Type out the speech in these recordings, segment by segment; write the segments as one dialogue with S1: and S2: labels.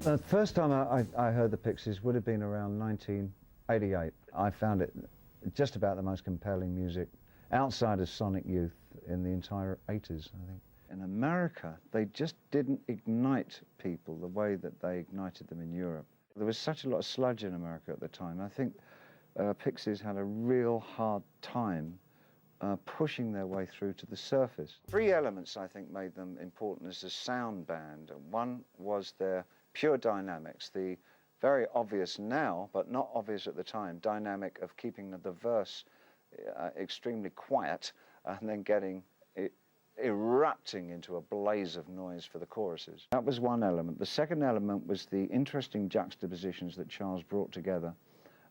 S1: The first time I heard the Pixies would have been around 1988. I found it just about the most compelling music outside of Sonic Youth in the entire 80s, I think. In America, they just didn't ignite people the way that they ignited them in Europe. There was such a lot of sludge in America at the time. I think Pixies had a real hard time pushing their way through to the surface. Three elements, I think, made them important as a sound band. One was their pure dynamics, the very obvious now, but not obvious at the time, dynamic of keeping the verse extremely quiet and then getting it erupting into a blaze of noise for the choruses. That was one element. The second element was the interesting juxtapositions that Charles brought together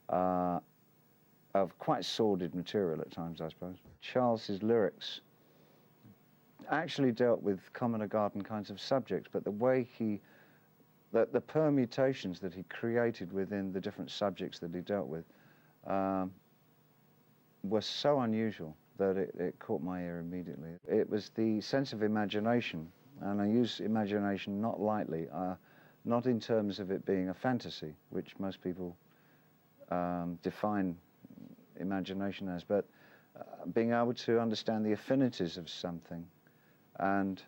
S1: of quite sordid material at times, I suppose. Charles's lyrics actually dealt with common or garden kinds of subjects, but the way the permutations that he created within the different subjects that he dealt with were so unusual that it caught my ear immediately. It was the sense of imagination, and I use imagination not lightly, not in terms of it being a fantasy, which most people define imagination as, but being able to understand the affinities of something and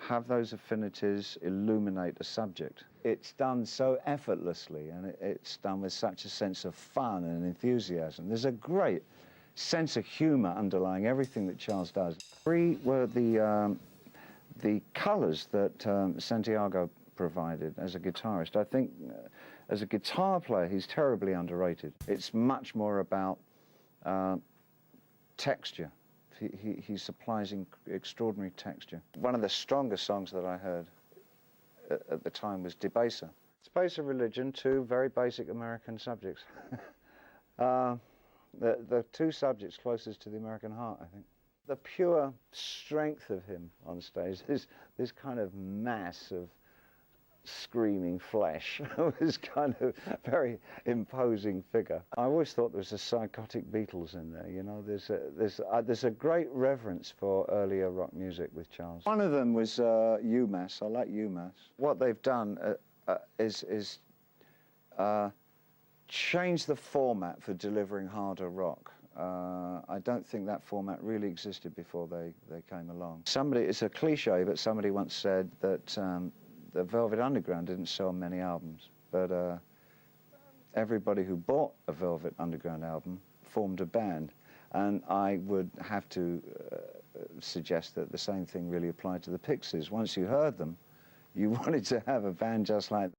S1: have those affinities illuminate a subject. It's done so effortlessly, and it's done with such a sense of fun and enthusiasm. There's a great sense of humor underlying everything that Charles does. Three were the colors that Santiago provided as a guitarist. I think as a guitar player, he's terribly underrated. It's much more about texture. He supplies extraordinary texture. One of the strongest songs that I heard at the time was Debaser. Space of Religion, two very basic American subjects. The two subjects closest to the American heart, I think. The pure strength of him on stage, this kind of mass of screaming flesh, was kind of a very imposing figure. I always thought there was a psychotic Beatles in there, you know. There's a great reverence for earlier rock music with Charles. One of them was UMass. I like UMass. What they've done is change the format for delivering harder rock. I don't think that format really existed before they came along. It's a cliche, but somebody once said that the Velvet Underground didn't sell many albums, but everybody who bought a Velvet Underground album formed a band. And I would have to suggest that the same thing really applied to the Pixies. Once you heard them, you wanted to have a band just like that.